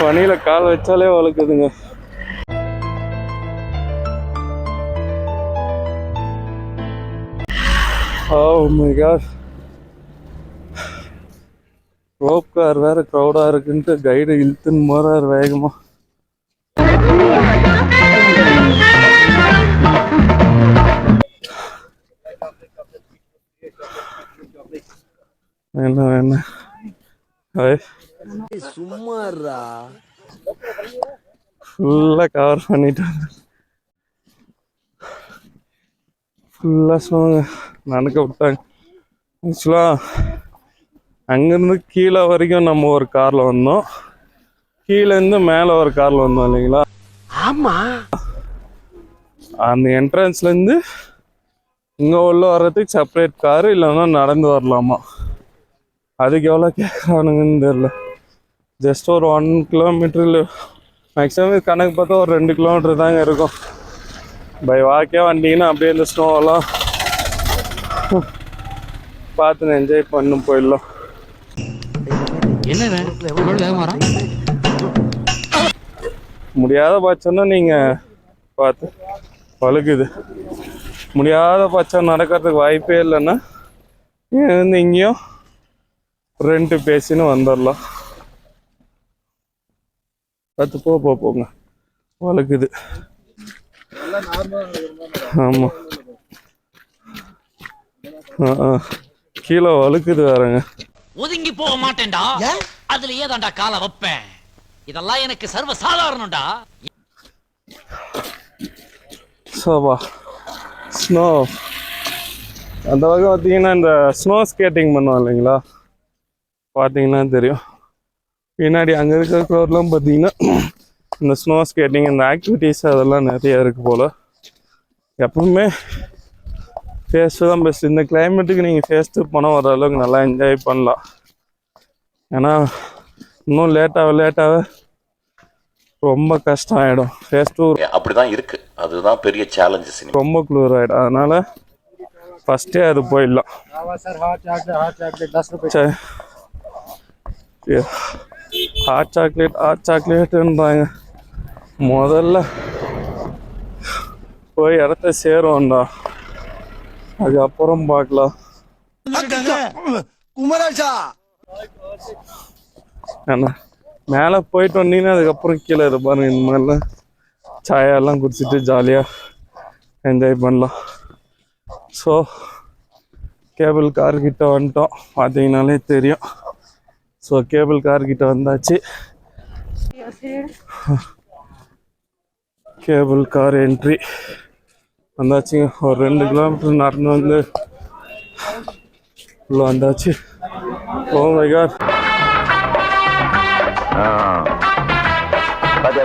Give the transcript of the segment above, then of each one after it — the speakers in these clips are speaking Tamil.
பனியில கால் வச்சாலே வழுக்குதுங்க. Oh my god. Rope car வேற க்ரௌடா இருக்குன்ட்டு கைடு இழுத்துன்னு போறாரு வேகமா. என்ன சும்மாறா ஃபுல்லா கவர் பண்ணிட்டாங்க. ஃபுல்லா ஸ்னோங்க. நடக்க விட்டாங்க. ஆக்சுவலா அங்கேருந்து கீழே வரைக்கும் நம்ம ஒரு காரில் வந்தோம், கீழேருந்து மேலே ஒரு காரில் வந்தோம் இல்லைங்களா? ஆமாம். அந்த என்ட்ரன்ஸ்லேருந்து இங்கே உள்ள வர்றதுக்கு செப்பரேட் காரு, இல்லைன்னா நடந்து வரலாமா. அதுக்கு எவ்வளோ கேட்குறானுங்கன்னு தெரில. ஜஸ்ட் ஒரு 1 கிலோமீட்டர், மேக்ஸிமம் கணக்கு பார்த்தா ஒரு 2 கிலோமீட்டர் தாங்க இருக்கும். பை வாக்கே வந்தீங்கன்னா அப்படியே இந்த ஸ்னோவெல்லாம் பார்த்து என்ஜாய் பண்ணு போயிடலாம். முடியாத பட்சம்னா நீங்கள் பார்த்து வழுக்குது, முடியாத பட்சம் நடக்கிறதுக்கு வாய்ப்பே இல்லைன்னா வந்து இங்கேயும் ரெண்ட்டு பேசின்னு வந்துடலாம். பார்த்து போங்க, வழுக்குது. ஆமாம், கீழே வழுக்குது வேறங்க. ஒதுங்கி போக மாட்டேன்டா, அதுலயே தான்டா காலை வைப்பேன். இதெல்லாம் எனக்கு சர்வ சாதாரணம்டா. சோபா ஸ்னோ அந்த வகை பார்த்தீங்கன்னா இந்த ஸ்னோ ஸ்கேட்டிங் பண்ணுவோம் இல்லைங்களா, பார்த்தீங்கன்னா தெரியும். பின்னாடி அங்கே இருக்கிற க்ரௌட்லாம் பார்த்தீங்கன்னா இந்த ஸ்னோ ஸ்கேட்டிங், இந்த ஆக்டிவிட்டீஸ் அதெல்லாம் நிறைய இருக்குது போல். எப்பவுமே ஃபேஸ்ட்டு தான் பெஸ்ட். இந்த கிளைமேட்டுக்கு நீங்கள் ஃபேஸ்ட்டு போனால் ஓரளவுக்கு நல்லா என்ஜாய் பண்ணலாம். ஏன்னா இன்னும் லேட்டாக ரொம்ப கஷ்டம் ஆகிடும். ஃபேஸ்ட்டு அப்படி தான் இருக்குது, அதுதான் பெரிய சேலஞ்சஸ். ரொம்ப குளிர் ஆகிடும். அதனால் ஃபஸ்ட்டே அது போயிடலாம். ஹாட் சாக்லேட்டுன்றாங்க. முதல்ல போய் இடத்த சேருவோம்டா, அதுக்கப்புறம் பார்க்கலாம். குமராஜா ஏன்னா மேலே போயிட்டு வந்தீங்கன்னா அதுக்கப்புறம் கீழே இருப்பாருங்க. இந்த மாதிரிலாம் சாயெல்லாம் குடிச்சிட்டு ஜாலியாக என்ஜாய் பண்ணலாம். ஸோ கேபிள் கார்கிட்ட வந்துட்டோம், பார்த்தீங்கன்னாலே தெரியும். ஸோ கேபிள் கார்கிட்ட வந்தாச்சு. கேபிள் கார் என்ட்ரி வந்தாச்சுங்க. ஒரு 2 கிலோமீட்டர் நடந்து வந்து உள்ள வந்தாச்சு. ஓ மை காட்,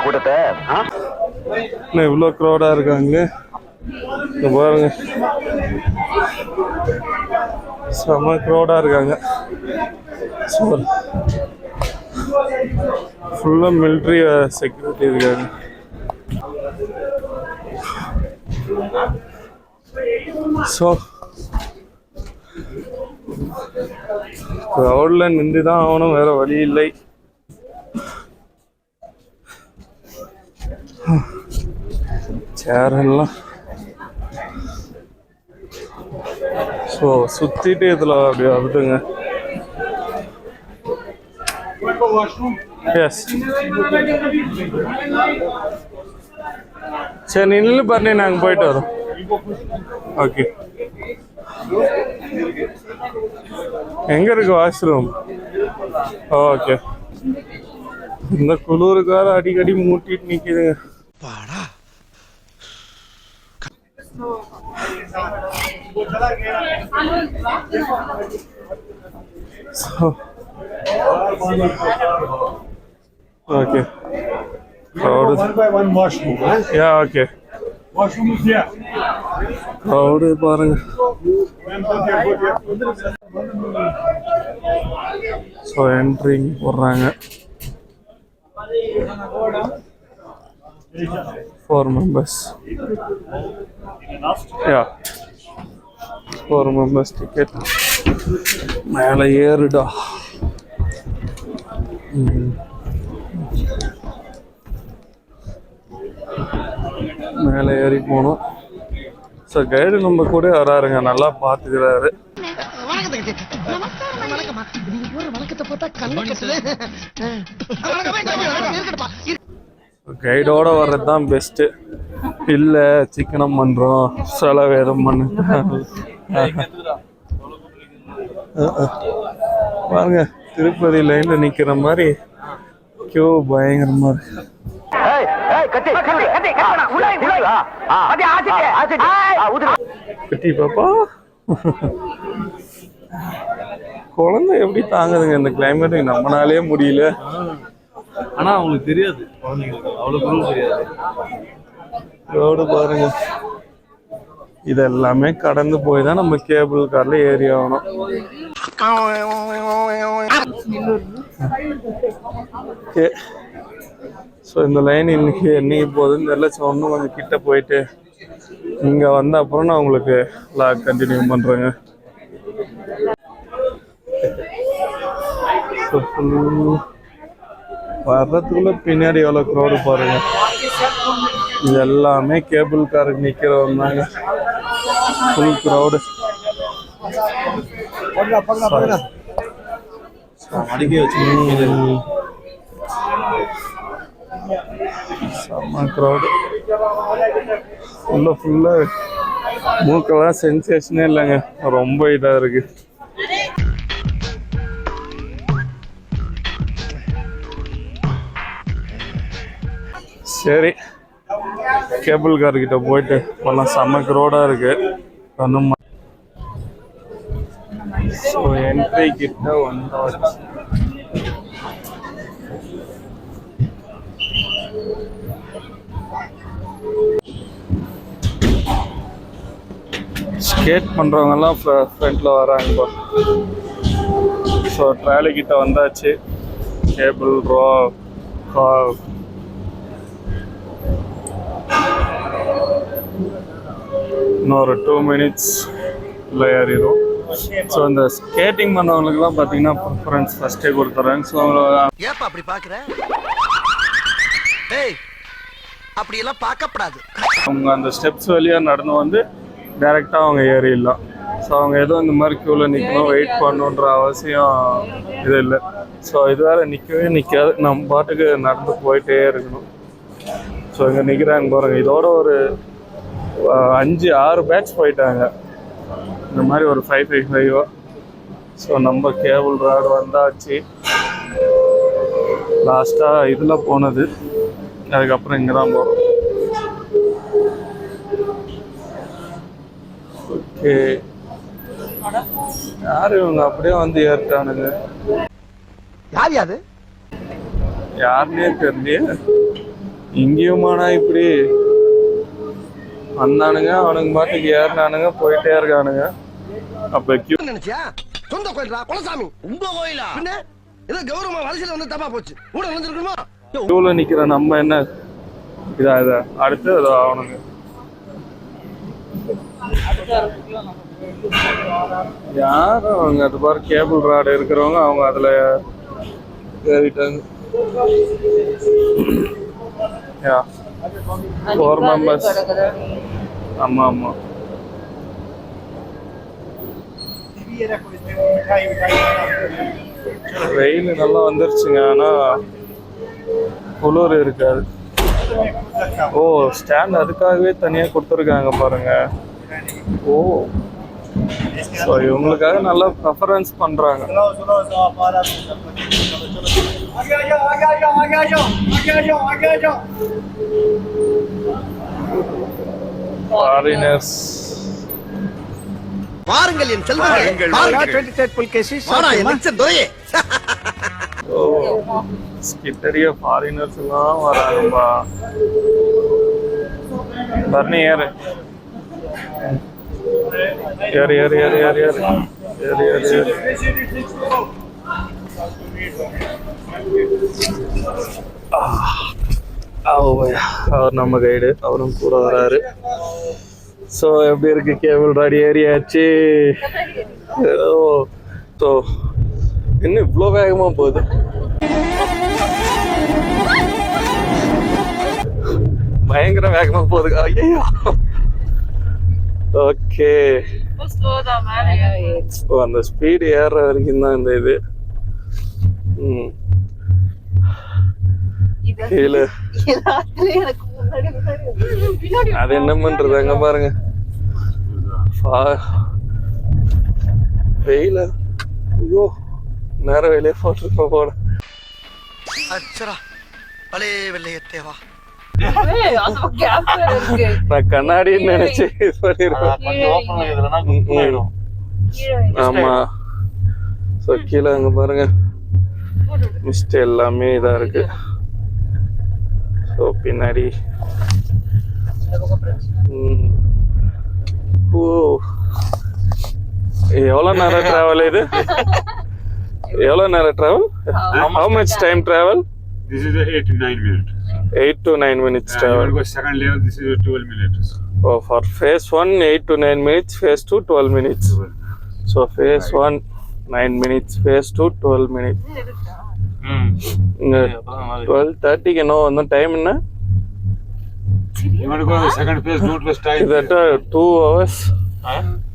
கூட்டத்தை இன்னும் இவ்வளோ க்ரௌடாக இருக்காங்க பாருங்க. செம்ம க்ரௌடாக இருக்காங்க. ஸோ ஃபுல்லாக மிலிட்ரி செக்யூரிட்டி இருக்காங்க. ஸோ க்ரௌடில் நின்று தான் ஆகணும், வேறு வழி இல்லை. சேரெல்லாம் ஸோ சுற்றிட்டு இதில் அப்படி வருதுங்க. எஸ் சரி, நின்று பண்ணி நாங்கள் போயிட்டு வரோம். ஓகே, எங்கே இருக்கு வாஷ்ரூம்? ஓகே, இந்த குளிருக்கார அடிக்கடி மூட்டிட்டு நிற்கிதுங்க. Okay. Crowded. 1 by 1 washroom. Huh? Yeah, okay. Washroom is here. Crowded பாருங்க. So entering போறாங்க. 4 members. Yeah. 4 members ticket. மேலே ஏறுடா. மேலே ஏறி போகணும். ஸோ கைடு நம்ம கூட வராருங்க, நல்லா பார்த்துக்கிறாரு. கைடோட வர்றது தான் பெஸ்ட்டு. இல்லை சிக்கனம் பண்ணுறோம் செலவு எதுவும் பண்ணு பாருங்க, திருப்பதி லைன்ல நிக்கிற மாதிரி கியூ பயங்கரமா இருக்கு. கட்டி பாப்பா, குழந்தை எப்படி தாங்குதுங்க இந்த கிளைமேட்டுக்கு? நம்மளாலே முடியல. ஆனா அவங்களுக்கு தெரியாது, குழந்தைங்களுக்கு அவ்வளவு தெரியாது. ரோடு பாருங்க, இதெல்லாமே கடந்து போய் தான் நம்ம கேபிள் கார்ல ஏறி ஆகணும். ஸோ இந்த லைன் இன்னைக்கு என்னைக்கு போகுதுன்னு தெரியல. ஸோ இன்னும் கொஞ்சம் கிட்ட போயிட்டு இங்கே வந்த அப்புறம் நான் உங்களுக்கு லாக் கண்டினியூ பண்ணுறேங்க. ஸோ ஃபுல் வர்றதுக்குள்ள பின்னாடி எவ்வளோ க்ரௌடு பாருங்க. இது எல்லாமே கேபிள் காருக்கு நிற்கிறவங்க தாங்க, ஃபுல் க்ரௌடு. செம்ம க்ரௌடு, ஃபுல்லாக மூக்கெல்லாம் சென்சேஷனே இல்லைங்க, ரொம்ப இதாக இருக்கு. சரி, கேபிள் கார்கிட்ட போயிட்டு போகலாம். செம்ம க்ரௌடாக இருக்கு. ஒன்றும் ஸோ என்ட்ரி கிட்ட வந்தாச்சு. ஸ்கேட் பண்ணுறவங்கெல்லாம் ஃப்ரண்ட்டில் வராங்க. ஸோ ட்ராலி கிட்ட வந்தாச்சு. கேபிள் ரோ இன்னொரு 2 minutes இல்லை ஏறிடும். ஸோ இந்த ஸ்கேட்டிங் பண்ணவங்களுக்குலாம் பார்த்தீங்கன்னா ப்ரிஃபரன்ஸ் ஃபஸ்ட்டே கொடுத்துட்றாங்க. ஸோ ஏப்பா அப்படி பார்க்குற? ஏய், அப்படியெல்லாம் பார்க்கப்படாது. அவங்க அந்த ஸ்டெப்ஸ் வழியாக நடந்து வந்து டைரெக்டாக அவங்க ஏறிடலாம். ஸோ அவங்க எதுவும் இந்த மாதிரி க்யூவில் நிற்கணும், வெயிட் பண்ணணுன்ற அவசியம் இது இல்லை. ஸோ இது வேறு நிற்கவே நிற்காது, நம்ம பாட்டுக்கு நடந்து போயிட்டே இருக்கணும். ஸோ இங்கே நிற்கிறாங்க பாருங்க, இதோட ஒரு 5-6 பேட்ச் போயிட்டாங்க இந்த மாதிரி, ஒரு 555. ஸோ நம்ம கேபிள் ராடு வந்தாச்சு. லாஸ்ட்டாக இதில் போனது, அதுக்கப்புறம் இங்கே தான் போகிறோம். ஓகே, யார் இவங்க அப்படியே வந்து ஏறிட்டானுங்க? யார் யாது? யாருன்னே தெரியலையே. இங்கேயுமானா இப்படி வந்தானுங்க, அவனுங்க பாட்டுக்கு ஏறினானுங்க, போயிட்டே இருக்கானுங்க. அப்ப கியூ நினைச்சியா? சொந்த கோயில்ரா குலசாமி. உங்க கோயிலா? பின்ன ஏதோ கௌரவமா வலசில வந்து தப்பா போச்சு. கூட வந்துருக்குமா? கியூல நிக்கிற நம்ம என்ன இதா அடுத்து அதோ அவனுங்க யாரும் அவங்க அது பாரு கேபிள் ராடு இருக்கிறவங்க, அவங்க அதுல ஏறிட்டாங்க. 4 members. ஆமா ஆமா, வெயில் நல்லா வந்துருச்சுங்க, ஆனா குளிர் இருக்காது. ஓ, ஸ்டாண்ட் அதுக்காகவே தனியா கொடுத்துருக்காங்க பாருங்க. ஓ, ஸோ இவங்களுக்காக நல்லா ப்ரெஃபரன்ஸ் பண்றாங்க. ஃபாரினர்ஸ் பாருங்கள் என் செல்வங்கள், ஓ, கிட்டரிய ஃபாரினர்ஸ் எல்லாம் வராங்கப்பா. பர்னி ஏறு ஏறு ஏறு ஏறு ஏறு ஏறு ஏறு ஏறு ஏறு. அவர் நம்ம கைடு, அவரும் கூட வராரு. ஸோ எப்படி இருக்கு கேபிள் ராடி ஏறியாச்சு. ஸோ இன்னும் இவ்வளோ வேகமா போகுது. பயங்கர பயங்கர வேகமா போகுது. ஐயோ. ஓகே. அந்த ஸ்பீடு ஏற வரைக்கும் தான் இந்த இது. கீழே அது என்ன பண்றது அங்க பாருங்க. வெயில ஐயோ நேரம் வெளியே போட்டுருக்கோம் போட. அச்சரா பழைய வெள்ளையத்தேவா. நான் கண்ணாடின்னு நினைச்சு இது பண்ணிருக்கேன். ஆமா. ஸோ கீழே அங்க பாருங்க மிஸ்ட் எல்லாமே இதா இருக்கு. ஸோ பின்னாடி ஓ எவ்வளோ நேரம் டிராவல் இது? எவ்வளோ நேரம் travel? How much time travel? This is a 8 to 9 minutes. 8 to 9 minutes You travel. want to go second level, this is 12 minutes. Oh, for phase 1 8 to 9 minutes, phase 2 12 minutes. So phase 1 9 minutes, phase 2 12 minutes. 12:30 க்கு நோ வந்து டைம் என்ன? You want to go to the second phase, don't waste time. கிட்டத்தட்ட 2 hours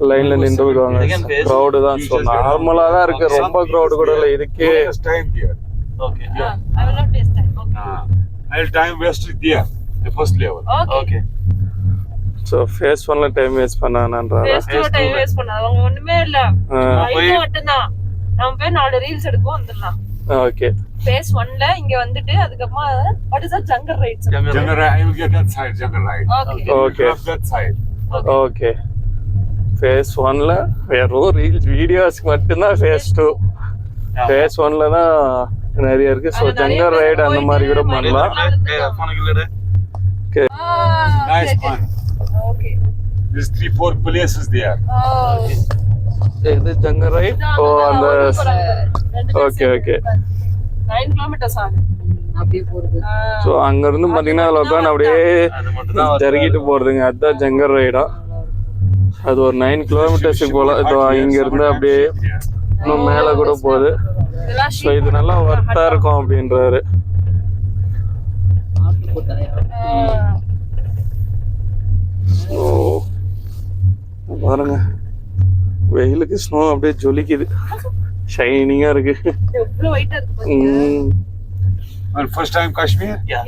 லைன்ல நின்று விடுவாங்க. க்ரௌடு தான். ஸோ நார்மலா தான் இருக்கு, ரொம்ப க்ரௌடு கூட இல்லை. இதுக்கே Don't waste time there. Okay I will not waste time. Okay. I'll time waste it there, the first level. Okay so phase 1ல டைம் வேஸ்ட் பண்ணானான்றா. Phase 2 time waste பண்ணாத. அவங்க ஒண்ணுமே இல்ல. ஐயோ மட்டும்தான். நம்ம போய் 4 ரீல்ஸ் எடுப்போம் வந்துடலாம். ஓகே. Phase 1ல இங்க வந்துட்டு அதுக்கப்புறமா what is that jungle rides? Jungle ride, I will get that side, jungle ride. Okay. Okay. Up that side. Okay. Phase 1ல வெறும் ரீல்ஸ் வீடியோஸ்க்கு மட்டும்தான். ஃபேஸ் 2 ஃபேஸ் 1ல தான் நிறைய இருக்கு. ஸோ ஜங்கல் ரைடு அந்த மாதிரி கூட பண்ணலாம். Nice fun. Okay. There's 3-4 places there. இது ஜங்கல் ரைட். ஓ அந்த ஓகே ஓகே. 9 kilometers ஆகும். அப்படியே போறது. ஸோ அங்கேருந்து பார்த்தீங்கன்னா அதில் உட்காந்து அப்படியே ஜருகிட்டு போகிறதுங்க. அதுதான் ஜங்கல் ரைடா. அது ஒரு 9 kilometers போல. இதோ இங்கேருந்து அப்படியே இன்னும் மேலே கூட போகுது. ஸோ இது நல்லா ஒர்த்தா இருக்கும் அப்படின்றாரு. ஓ பாருங்க வெயிலுக்கு ஸ்னோ அப்படியே ஜொலிக்குது, ஷைனிங்கா இருக்கு. எவ்வளவு வெயிட்டா இருக்கு பாருங்க. And first time Kashmir? Yeah.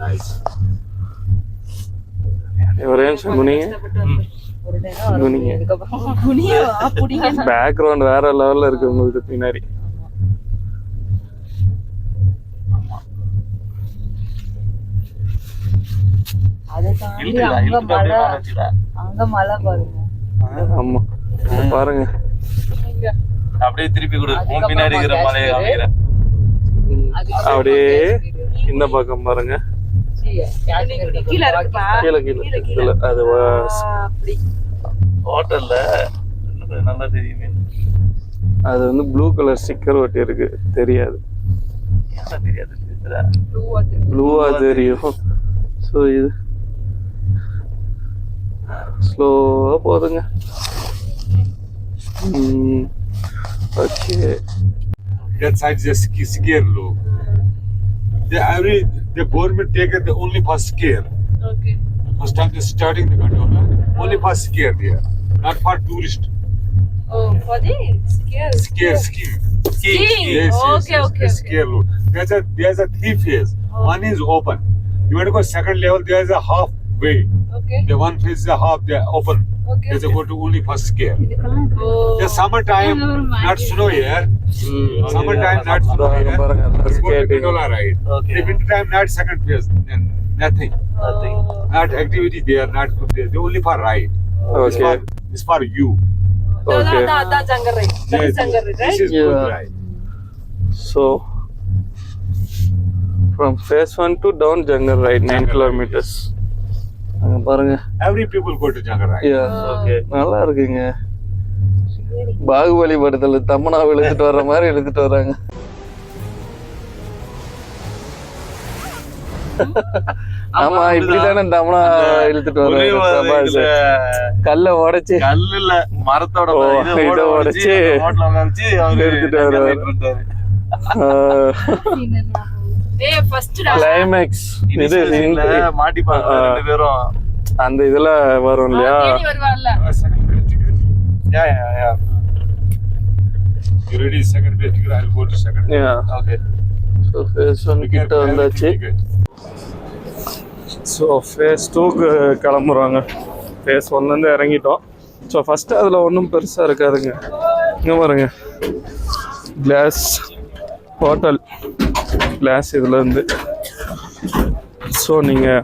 Nice. ஒரே நிமிஷம் குனிங்க. பேக்ரவுண்ட் வேற லெவல்ல இருக்கு உங்களுக்கு பின்னாடி. அங்க மலை பாருங்க. ஆமா பாருங்க அப்படியே திருப்பி கொடு. பின்னாடி இருக்கிற மலையை காமிக்கிறேன். அப்படியே இந்த பக்கம் பாருங்க. கீழ இருக்குப்பா. கீழே கீழே கீழே அது அப்படி ஹோட்டல்ல நல்லா தெரியுமே. அது வந்து ப்ளூ கலர் ஸ்டிக்கர் ஒட்டி இருக்கு, தெரியாது. தெரியாது ப்ளூவா தெரியும். ஸோ இது ஸ்லோவா போதுங்க. Okay. That side is a scare low. The government take it only for scare. Okay. First time they starting the gondola, only for scare there, not for tourist. Oh, for the skiing. Skiing. Skiing. Yes, Okay, okay. Scare low. There's a 3 phase. One is open. You want to go second level, there's a half way. Okay. The one phase is a half, they are open. Okay. There's a go to only for scare. Oh. The summertime, not snow here. Summertime, not snow here. பாருங்க Go to skating. gondola ride. Okay. The winter time, not second phase, nothing. Not activity there, not good there. They only for ride. Okay. This for you. Okay. That jungle ride. That is jungle ride, This right? is good Yeah. ride. So from phase 1 to down jungle ride 9 kilometers. அங்க பாருங்க. Every people go to jungle ride. Yeah. நல்லா இருக்குங்க. பாகுபலி படத்துல தமனா இழுத்துட்டு வர்ற மாதிரி இழுத்துட்டு வர்றாங்க. ஆமா இப்படிதானே தமனா இழுத்துட்டு வர்றாங்க. கல்ல உடைச்சு கல்லு இல்ல மரத்தோட இதை உடைச்சு ஹோட்டல்ல வச்சு அவங்க எடுத்துட்டு வர்றாரு. ஏய் ஃபர்ஸ்ட் கிளைமேக்ஸ் இது மாட்டிப்பாங்க ரெண்டு பேரும். அந்த இதுல வரும் இல்லையா? வருவார்ல. Yeah. You ready? Second phase ticket. I'll go to second. Okay. So phase 1 கிட்ட வந்தாச்சு. ஸோ ஃபேஸ் 2க்கு கிளம்புறாங்க. ஃபேஸ் 1லேருந்து இறங்கிட்டோம். ஸோ ஃபஸ்ட்டு அதில் ஒன்றும் பெருசாக இருக்காதுங்க. இங்கே பாருங்க, கிளாஸ் ஹோட்டல் கிளாஸ் இதுலேருந்து. ஸோ நீங்கள்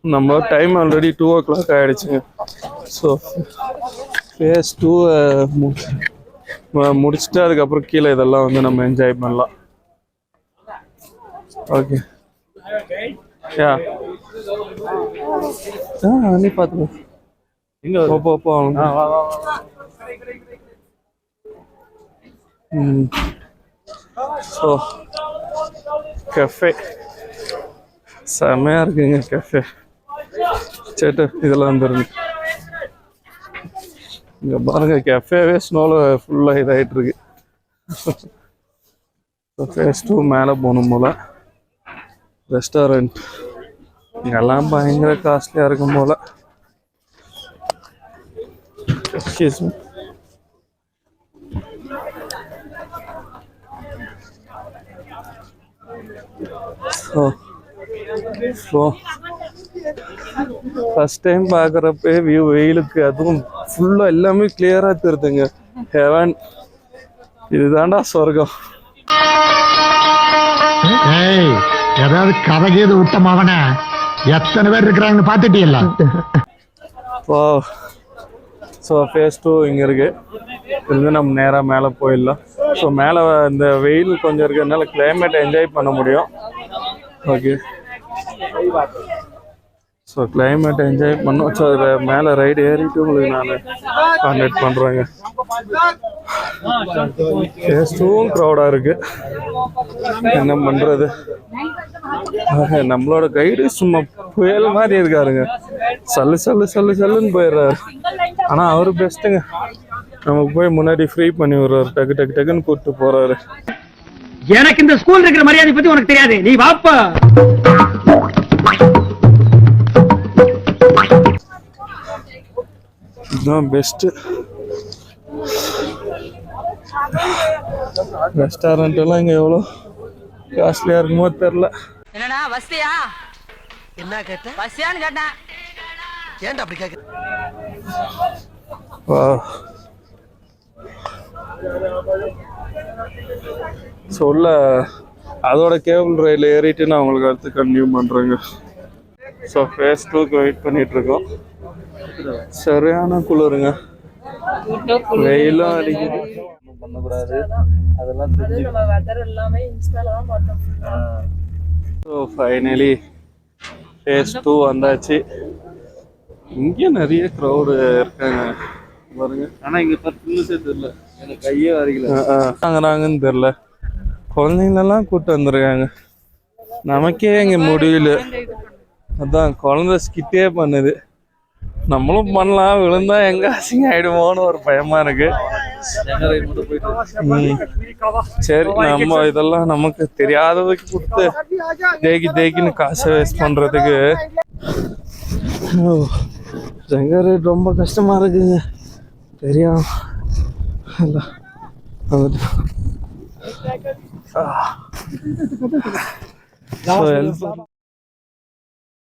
நம்ம டைம் ஆல்ரெடி 2 o'clock ஆகிடுச்சுங்க. ஸோ ஃபேஸ் 2 முடிச்சுட்டு அதுக்கப்புறம் கீழே இதெல்லாம் வந்து நம்ம என்ஜாய் பண்ணலாம். ஓகே யா நீ பார்த்துக்கோ. எங்க போ ஸோ கெஃபே செம்மையாக இருக்குங்க கெஃபே. சேட்டு இதெல்லாம் வந்துருங்க. இங்கே பாருங்க, கெஃபேவே ஸ்னோவில் ஃபுல்லாக இதாகிட்டு இருக்கு. ஃபேஸ் 2 மேலே போகணும் போல். ரெஸ்டாரண்ட் இங்கெல்லாம் பயங்கர காஸ்ட்லியாக இருக்கும் போல். Excuse me. So first time பார்க்குறப்ப வியூ வெயிலுக்கு அதுவும் ஃபுல்லாக எல்லாமே கிளியராக தெரியுதுங்க. ஹெவன், இதுதான்டா சொர்க்கம். ஏதாவது கதகேது விட்டமாவன எத்தனை பேர் இருக்கிறாங்கன்னு பார்த்துட்டீங்களா? ஓ ஸோ ஃபேஸ் 2 இங்கே இருக்கு. இதுலேருந்து நம்ம நேராக மேலே போயிடலாம். ஸோ மேலே இந்த வெயில் கொஞ்சம் இருக்கிறதுனால கிளைமேட்டை என்ஜாய் பண்ண முடியும். ஓகே, ஸோ கிளைமேட்டை என்ஜாய் பண்ணோம். ஸோ அதில் மேலே ரைடு ஏறிட்டு உங்களுக்கு நான் கான்டாக்ட் பண்ணுறேங்க. ஃபேஸ் 2வும் க்ரௌடாக இருக்குது. என்ன பண்ணுறது, நம்மளோட கைடு சும்மா புயல் மாதிரி இருக்காருங்க. சல்லுன்னு போயிடுறாரு. ஆனால் அவரு பெஸ்ட்டுங்க. நமக்கு போய் முன்னாடி ஃப்ரீ பண்ணி விடுறாரு. டக்குன்னு கூப்பிட்டு போகிறாரு. எனக்கு இந்த ஸ்கூல் இருக்கிற மரியாதை பத்தி உனக்கு தெரியாது, நீ வாப்பா. இதுதான் பெஸ்ட்டு. ரெஸ்டாரண்ட் எல்லாம் இங்கே எவ்வளோ காஸ்ட்லியாக இருக்குமோ தெரில. என்னடா வசதியா? என்ன கேட்ட? வசதியான்னு கேட்டேன். ஏன்டா அப்படி கேட்க? சொல்ல அதோட கேபிள் ரயில் ஏறிட்டு நான் உங்களுக்கு அடுத்து கன்டினியூ பண்ணுறேங்க. ஸோ ஃபேஸ் 2க்கு வெயிட் பண்ணிகிட்ருக்கோம். சரியான குளிருங்க, வெயிலும் அடிக்குது. பண்ணக்கூடாது அதெல்லாம் தெரிஞ்சு. நம்ம வெதர் எல்லாமே இன்ஸ்டால தான் பார்த்தோம். ஸோ ஃபைனலி ஃபேஸ் 2 வந்தாச்சு. இங்கே நிறைய க்ரௌடு இருக்காங்க பாருங்க. ஆனா இங்க 10 நிமிஷம் தெரியல, எனக்கு கையே வரைக்கல. வாங்குறாங்கன்னு தெரில. குழந்தைங்களெல்லாம் கூப்பிட்டு வந்துருக்காங்க. நமக்கே இங்கே முடியல. அதான் குழந்தை ஸ்கிட்டே பண்ணுது. நம்மளும் பண்ணலாம், விழுந்தா எங்க அசிங்க ஆயிடுமோன்னு ஒரு பயமா இருக்கு. சரி, நம்ம இதெல்லாம் நமக்கு தெரியாததுக்கு கொடுத்து தேக்கின்னு காசை வேஸ்ட் பண்றதுக்கு ஜங்க ரேட் ரொம்ப கஷ்டமா இருக்குங்க. தெரியும்